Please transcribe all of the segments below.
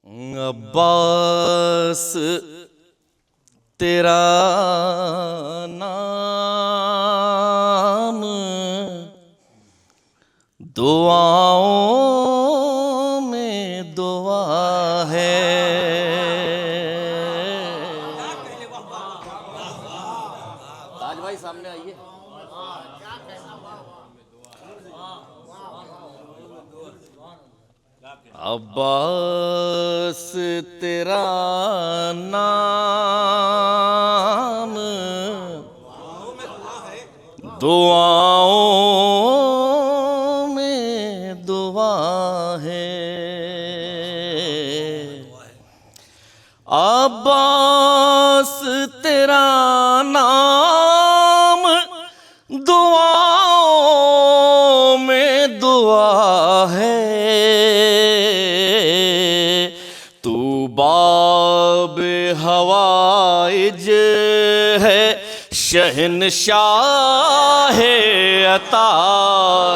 अब्बास तेरा नाम दुआओं में दुआ है। ताज भाई सामने आइए। अब्बास तेरा नाम दुआओं में दुआ है। अब्बास तेरा नाम दुआओं में दुआ है। तू बाब हवाइज है, शहनशाह अता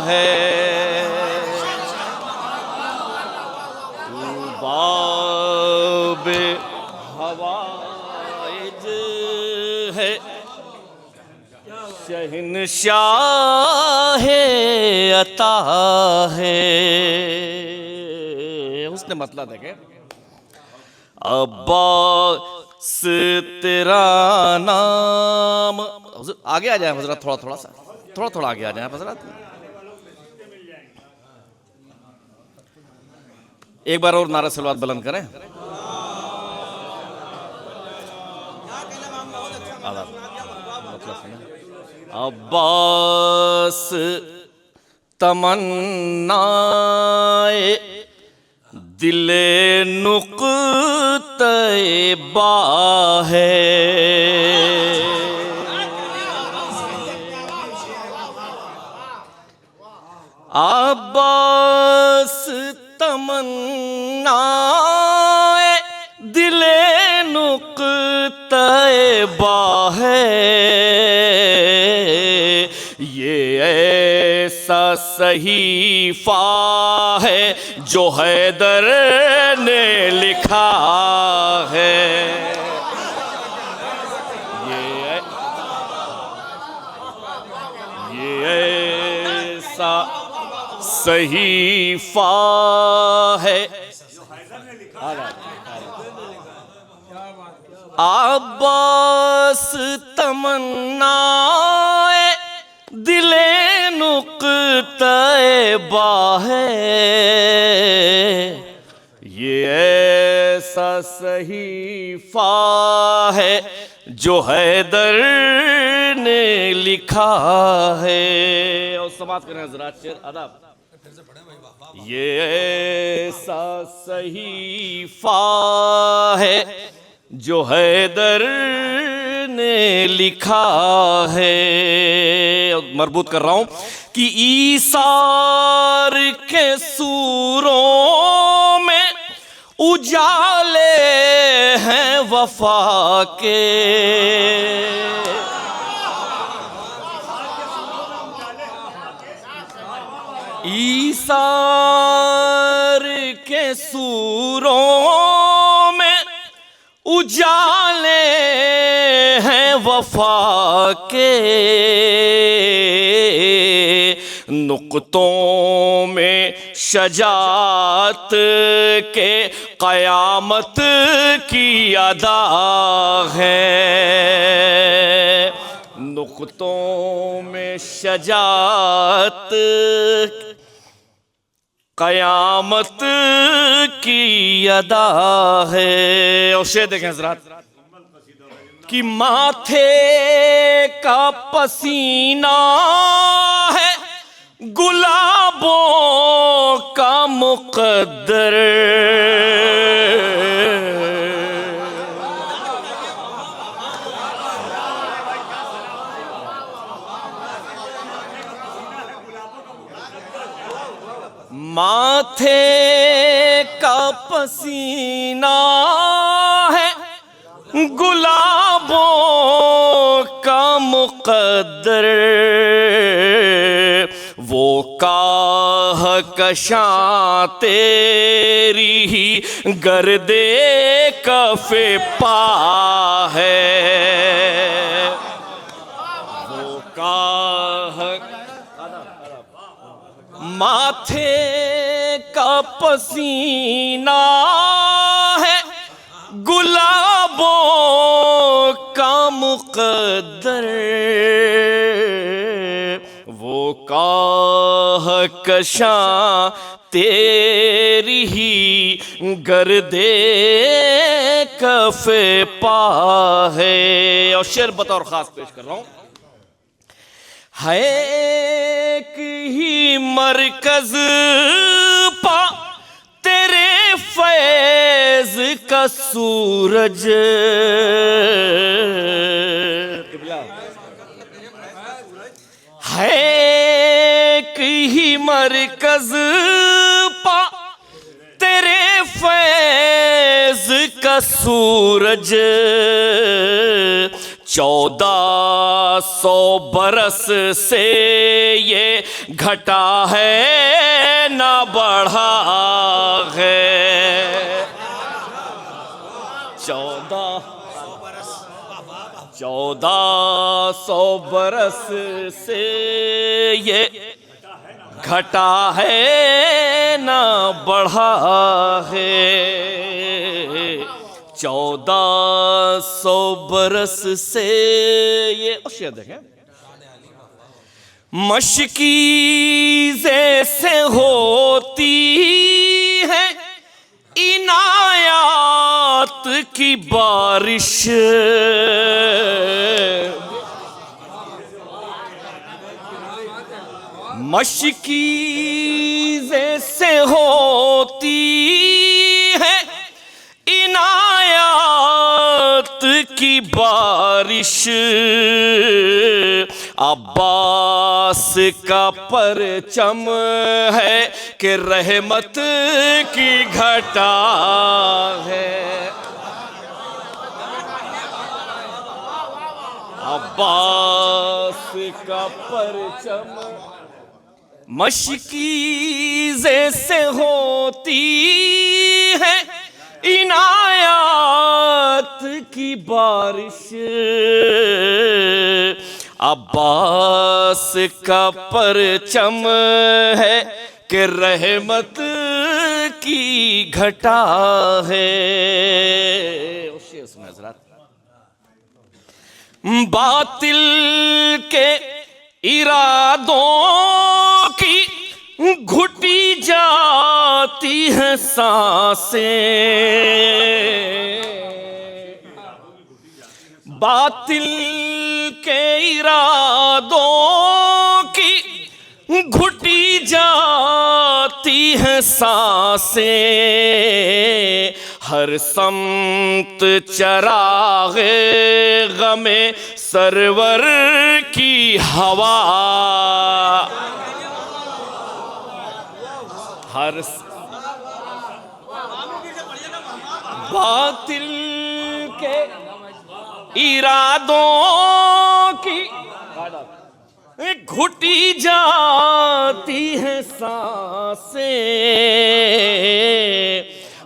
है। तू बाब हवाइज है, शहनशाह अता है। उसने मतलब देखे अब्बास तेरा नाम। आगे आ जाए हजरत, थोड़ा थोड़ा आगे आ जाए हजरत। एक बार और नारा सलवात बुलंद करें। अब्बास तमन्नाए दिले नुक़्ते बा है। अब्बास तमन्नाए दिले नुक़्ते बा है। ये ऐसा सहीफा है जो हैदर ने लिखा है। ये ऐसा सहीफा है। अब्बास तमन्नाए दिले नुक़्ते बा है। ये ऐसा सहीफा है जो हैदर ने लिखा है। और समाप्त करें हज़रात, शेर अदब। ये ऐसा सहीफा है जो हैदर ने लिखा है। मरबूत कर रहा हूं कि ईसार के सूरों में उजाले हैं वफा के। ईसार के सूरों में उजाले हैं वफा के। नुक्तों में शजात के क़यामत की अदा है। नुक्तों में शजात क़यामत की अदा है। और शेर देखें हज़रात कि माथे का पसीना है गुलाबों का मुक़द्दर। माथे का पसीना है गुलाबों का मुक़द्दर। वो काह कशां तेरी ही गर्दे कफे पा है। वो काह माथे का पसीना है, गुलाबों का मुक़द्दर। वो काह कशां तेरी ही गर्दे कफ़े पा है। और शेर बतौर खास पेश कर रहा हूं। है एक ही मरकज पा तेरे फैज का सूरज। है एक ही मरकज पा तेरे फैज का सूरज। 1400 बरस से ये घटा है ना बढ़ा है। 1400 बरस से ये घटा है ना बढ़ा है। 1400 बरस से ये शेर देखें। मशकीज़े से होती है इनायात की बारिश। मशकीज़े से होती है इनायात की बारिश। अब्बास का परचम है कि रहमत की घटा है। अब्बास का परचम मशकीज़े से होती है इनायात की बारिश। अब्बास का परचम है कि रहमत की घटा है। बातिल के इरादों की घुटी जाती है सांसें। बातिल के इरादों की घुटी जाती है सांसें। हर समत चरागे गमे सरवर की हवा। हर बातिल के इरादों की घुटी जाती है सांसें।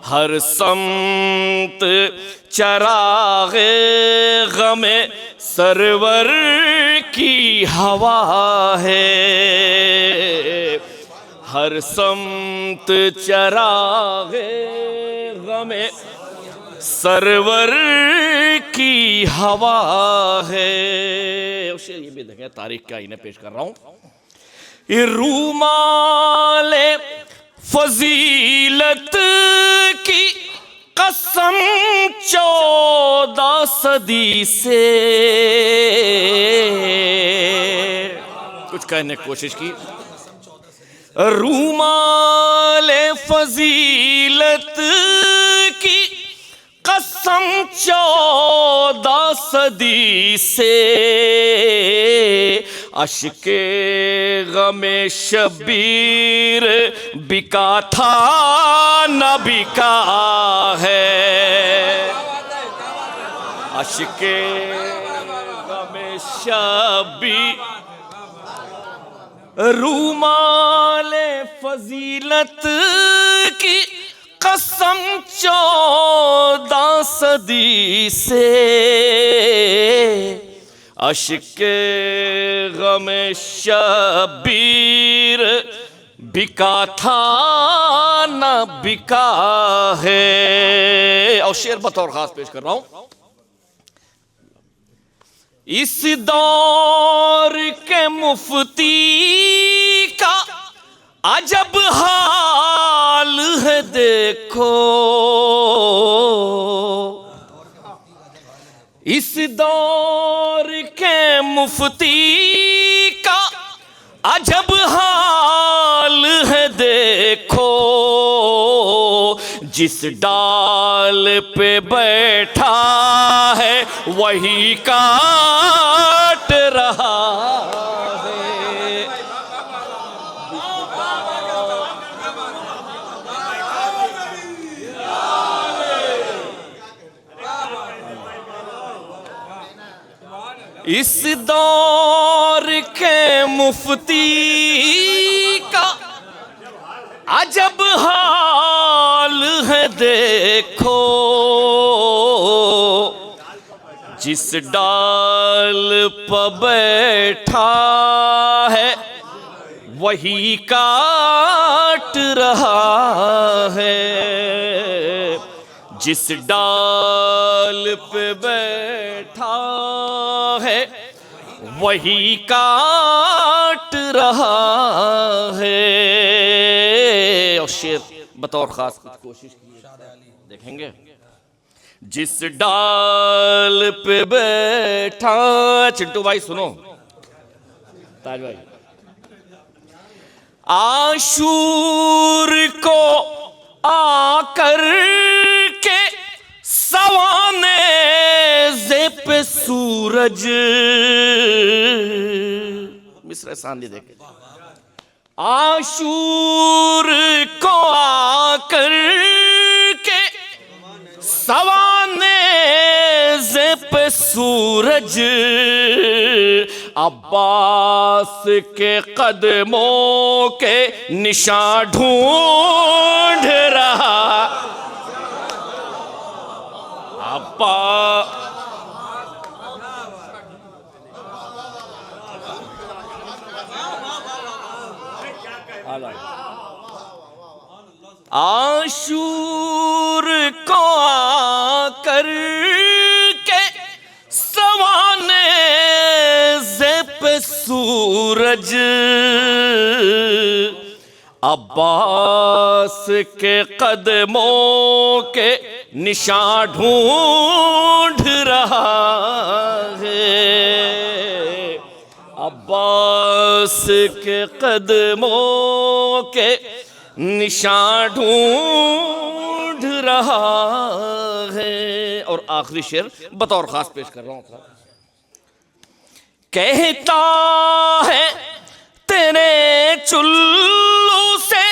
हर समत चरागे गमे सरवर की हवा है। हर समत चरागे गमे सरवर की हवा है। उसे ये भी देखें, तारीख का इन्हें पेश कर रहा हूं। ये रूमाले फजीलत की कसम 14 सदी से कुछ कहने की कोशिश की। रूमाले फजीलत की कसम 14 सदी से। अश्के गमे शबीर बिका था न बिका है। अश्के गमे शबीर रूमाले फजीलत की कसम 14 सदी से अश्के गमे शबीर बिका था न बिका है। और शेर बतौर खास पेश कर रहा हूं। इस दौर के मुफ्ती का अजब हाल है देखो, इस दौर के मुफ्ती का अजब हाल है देखो, जिस डाल पे बैठा है वही काट रहा है। इस दौर के मुफ्ती का अजब हाल है देखो, जिस डाल पर बैठा है वही काट रहा है। जिस डाल पे बैठा है वही काट रहा है। और शेर बतौर खास कुछ कोशिश की देखेंगे। जिस डाल पे बैठा, चिंटू भाई सुनो, ताज भाई, आशूर को आकर के सवाने पे सूरज, मिस्र सांदी देखे, आशूर को आकर के सवाने पे सूरज, अब्बास के कदमों के निशान ढूंढ रहा। अब्बा आशूर को आकर के सवाने पे सूरज, अब्बास के कदमों के निशान ढूंढ रहा है। अब्बास के कदमों के निशान ढूंढ रहा है। और आखिरी शेर बतौर खास पेश कर रहा हूं। कहता है तेरे चुल्लू से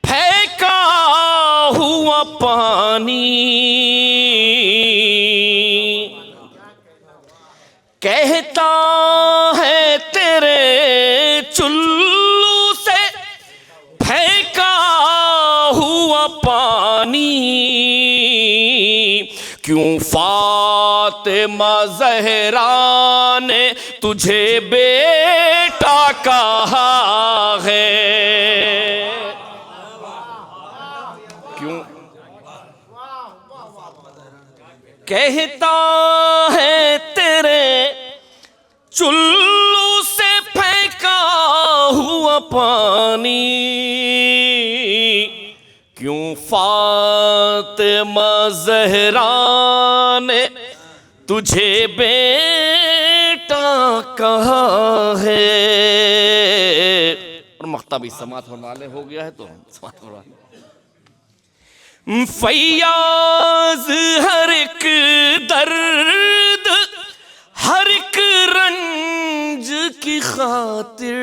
फेंका हुआ पानी, कहता है तेरे चुल्लू से फेंका हुआ पानी, क्यों फातिमा ज़हरा ने तुझे बेटा कहा है। क्यों कहता है तेरे चुल्लू से फेंका हुआ पानी, क्यों फातिमा ज़हरा ने तुझे बेटा कहा है। और मख्ता भी समात होने हो गया है तो समात हो रहा है। फैयाज हर एक दर्द हर एक रंज की खातिर,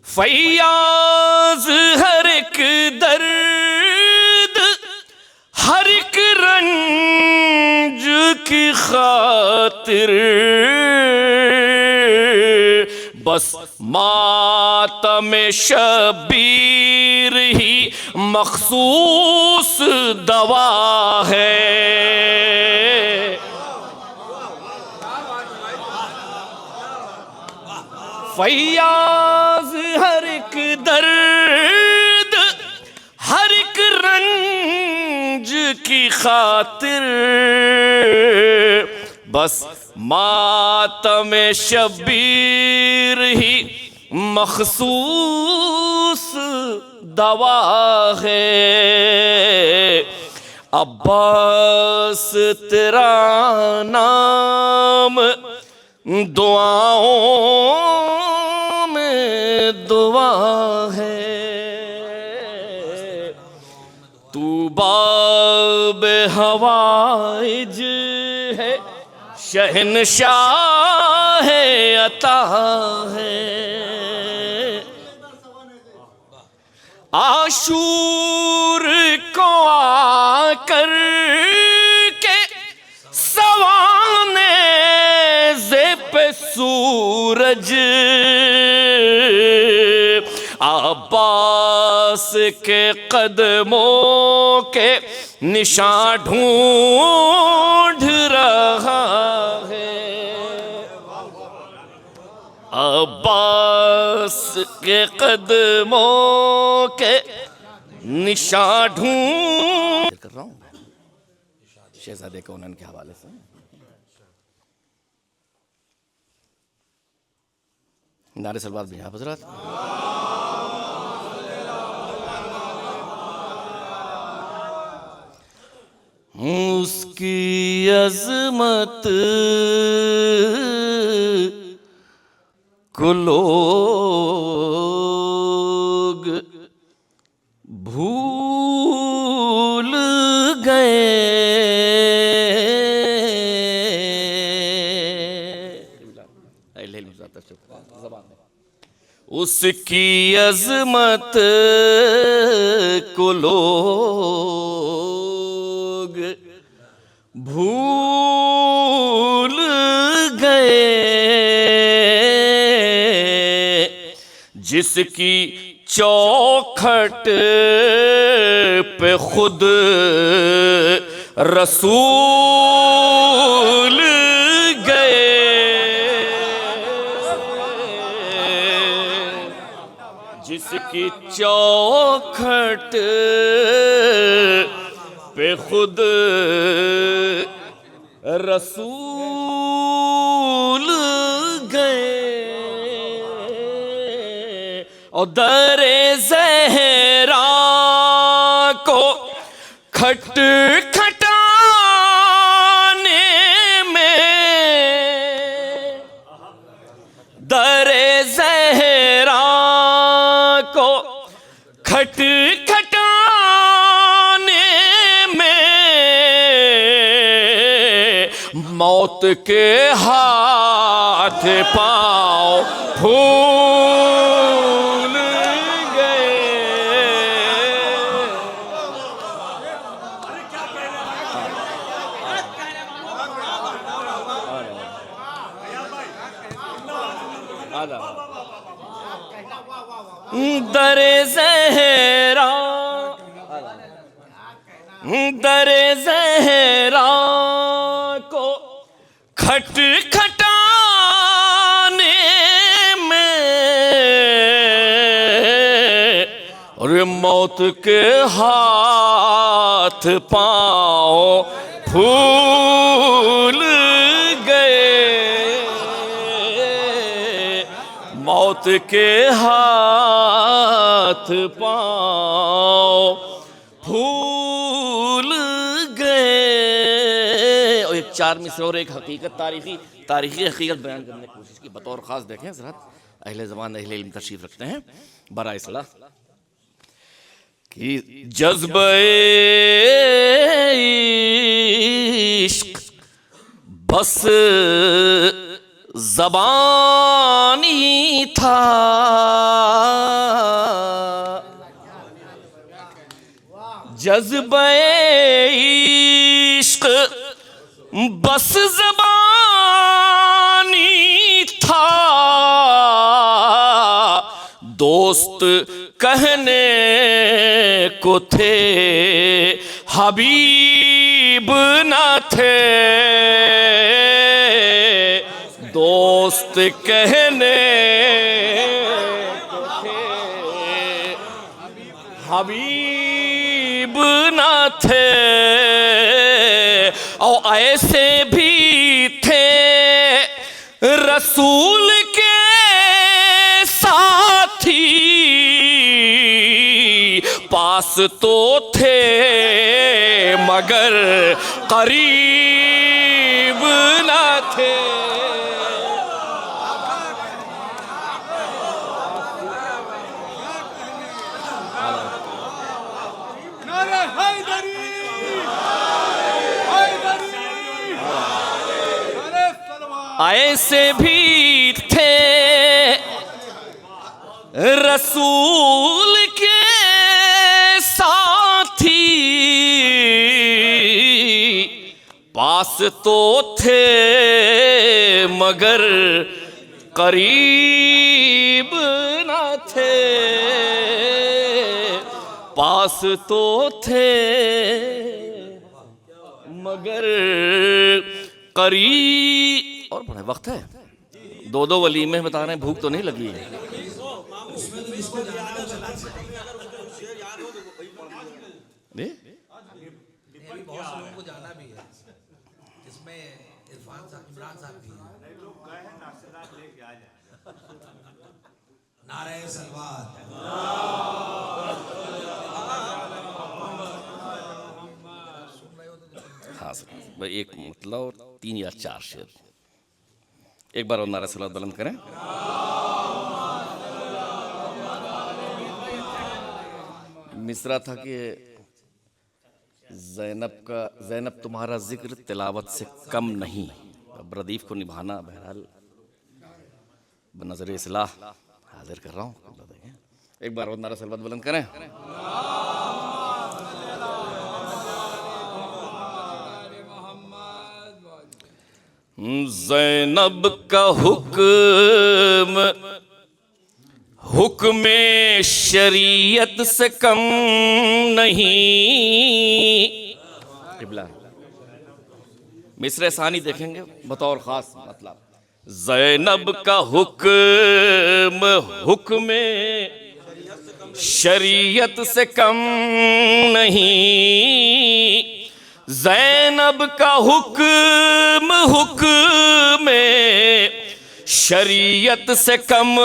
फैयाज हर एक दर्द हर एक रंज की खातिर बस मातम शबीर ही मखसूस दवा है। फैयाज हर एक दर्द हर एक रंज की खातिर बस मातम शबीर ही मखसूस दवा है। अब्बास तेरा नाम दुआओं में दुआ है। तू बाब हवाइज है शहनशाह है अता है। आशूर को आकर के सवाने पे सूरज अब्बास के कदमों के निशान ढूंढ रहा है। अब्बास के कदमों के निशान ढूंढ कर रहा हूं शहजादे कौनन के हवाले से। नारे सलवात भी हैं हज़रात। उसकी अज़मत को लोग भूल गए। उसकी अज़मत को लोग भूल गए। जिसकी चौखट पे खुद रसूल गए। जिसकी चौखट पे खुद रसूल गए। और दरे ज़हरा को खटखटाने में दरे ज़हरा को खटखटाने में मौत के हाथ पाँव फूल गए। दरे ज़हरा दरे ज़हरा को खटखटाने में और मौत के हाथ पाँव फूल गए। मौत के हाथ पाँव फूल गए। और एक चार मिसरे और एक हकीकत तारीखी हकीकत बयान करने की कोशिश की। बतौर ख़ास देखें ज़रा अहले ज़बान अहले इल्म तशरीफ़ रखते हैं बराए सलाह कि जज़्बे इश्क बस ज़बानी था। जज़्बे इश्क बस ज़बानी था। दोस्त कहने को थे हबीब न थे, दोस्त कहने को थे हबीब न थे, और ऐसे भी थे रसूल के साथी, पास तो थे मगर करीब न थे। ऐसे भी थे रसूल के साथी, पास तो थे मगर करीब न थे, पास तो थे मगर करीब। और बड़ा वक्त है, दो दो वलीमे बता रहे हैं, भूख तो नहीं लगी है। हाँ सर, भाई एक मतलब 3 या 4 शेर एक बार और नारे सलावत बुलंद करें। मिसरा था कि ज़ैनब तुम्हारा जिक्र तिलावत से कम नहीं। अब रदीफ को निभाना बहरहाल बनज़र इस्लाह हाजिर कर रहा हूँ। एक बार और नारा सलावत बुलंद करें। ज़ैनब का हुक्म शरीयत से कम नहीं। मिसरे सानी देखेंगे बतौर खास मतलब, ज़ैनब का हुक्म शरीयत से कम नहीं, ज़ैनब का हुक्म शरीयत से कम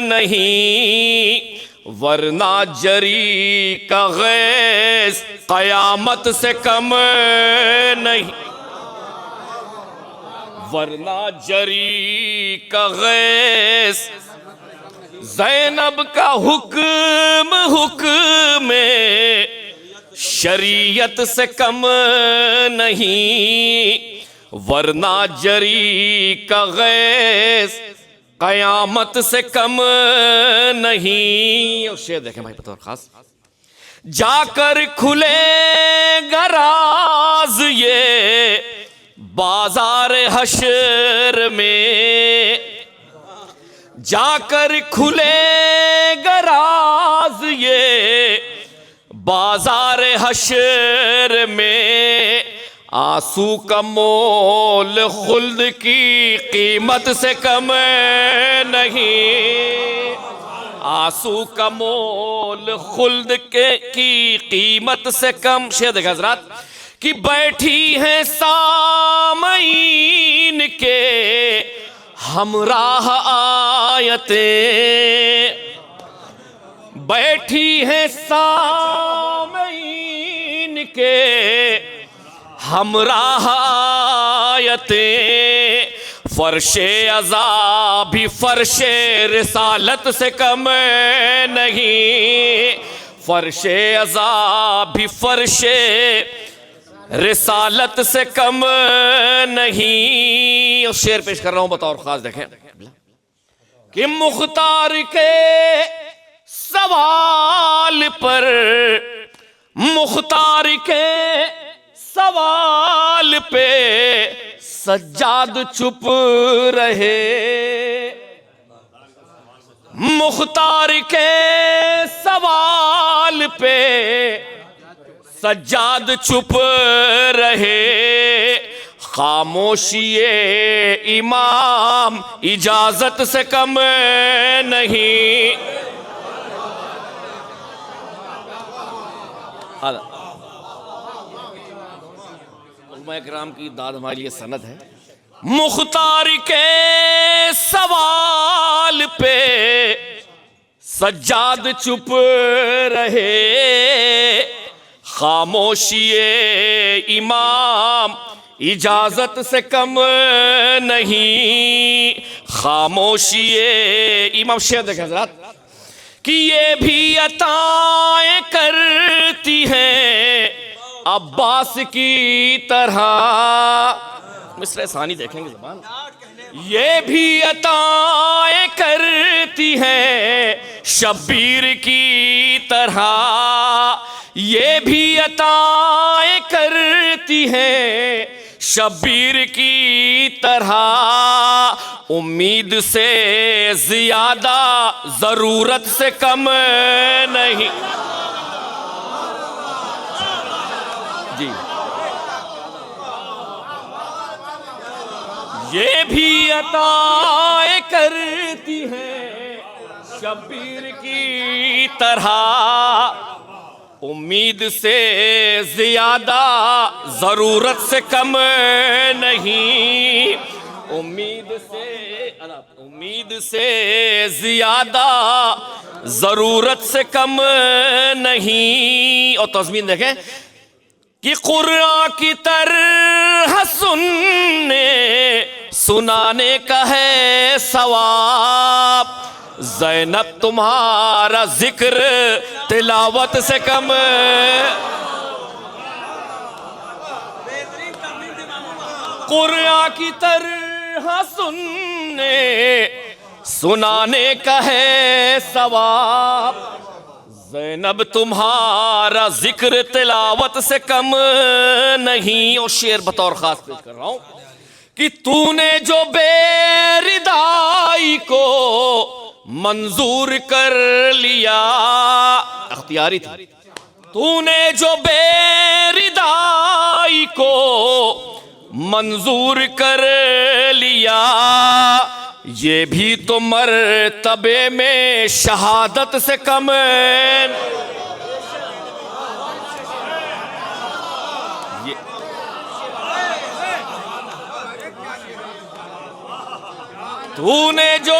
नहीं, वरना जरी का गैस क़यामत से कम नहीं, वरना जरी का गैस। ज़ैनब का हुक्म शरीयत से कम नहीं, वरना जरी का गैस क़यामत से कम नहीं। और शेर देखें भाई बतौर खास, जाकर खुलेगा राज ये बाजार हशर में, जाकर खुलेगा राज ये बाजार हशर में, आंसू का मोल खुल्द की कीमत से कम नहीं, आंसू का मोल खुल्द की कीमत से कम। शेर देखा हज़रात कि बैठी हैं सामईन के हमराह आयतें, बैठी हैं सामईन के हमराह आयतें, फर्शे अज़ा भी फर्शे रिसालत से कम नहीं, फर्शे अज़ा भी फर्शे रिसालत से कम नहीं। और शेर पेश कर रहा हूं बतौर खास देखें कि मुख्तार के सवाल पर, मुख्तार के सवाल पे सज्जाद चुप रहे, मुख्तार के सवाल पे सज्जाद चुप रहे, खामोशिए इमाम इजाजत से कम नहीं। उलमा इकराम की दाद हमारे लिए सनद है। मुख्तार के सवाल पे सज्जाद चुप रहे, खामोशिए इमाम इजाजत से कम नहीं। खामोशिए इमाम शेर देखें हज़रात कि ये भी अताएं करती हैं अब्बास की तरह। मिस्र सानी देखेंगे ज़बान। ये भी अताएं करती हैं शब्बीर की तरह, ये भी अताएं करती हैं शब्बीर की तरह। उम्मीद से ज्यादा जरूरत से कम नहीं। जी, ये भी अताएं करती हैं शब्बीर की तरह। उम्मीद से ज्यादा जरूरत से कम नहीं। उम्मीद से ज्यादा जरूरत से कम नहीं। और तज़मीन देखें कि कुरान की तरह सुनाने का है सवाब। ज़ैनब तुम्हारा जिक्र तिलावत से कम। कुरान की तरह सुनाने का है सवाब। ज़ैनब तुम्हारा जिक्र तिलावत से कम नहीं। और शेर बतौर खास पेश कर रहा हूं कि तूने जो बेरिदाई को मंजूर कर लिया, अख्तियारी थी। तूने जो बेरिदाई को मंजूर कर लिया, ये भी तो मर्तबे में शहादत से कम। तूने जो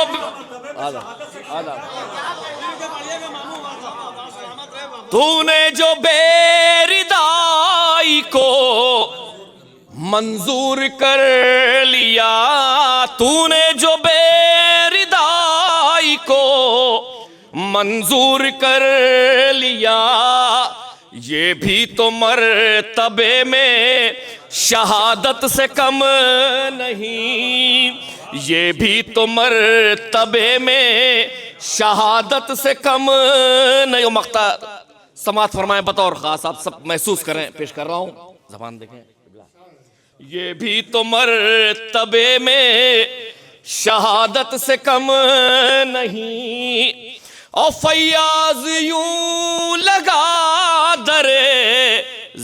तूने जो बेरिदाई को मंजूर कर लिया, तूने जो बेरिदाई को मंजूर कर लिया, ये भी तो मर्तबे में शहादत से कम नहीं। ये भी तो मर्तबे में शहादत से कम नहीं। मख्ता समात फरमाए बतौर खास, आप सब महसूस करें, पेश कर रहा हूं। ज़बान देखें। ये भी तो मर्तबे में शहादत से कम नहीं। और फैयाज यूं लगा दरे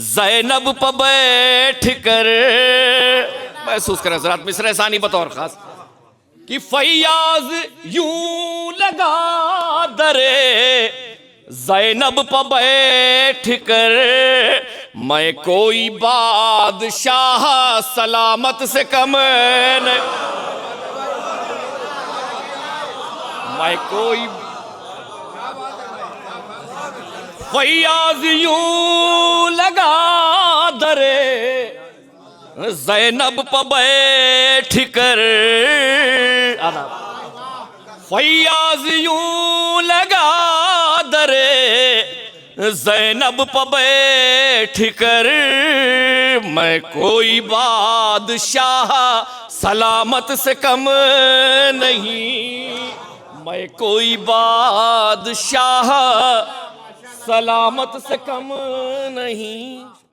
ज़ैनब पर बैठ कर, महसूस करें ज़रा मिस्र सानी बतौर खास कि फैयाज यूं लगा दरे ज़ैनब पर बैठ कर, मैं कोई बादशाह सलामत से कम नहीं। मैं कोई फैयाज यूं लगा दरे ज़ैनब पर बैठ कर, फैयाज यूं लगा दरे ज़ैनब पर बैठ कर, मैं कोई बादशाह सलामत से कम नहीं। मैं कोई बादशाह सलामत से कम नहीं।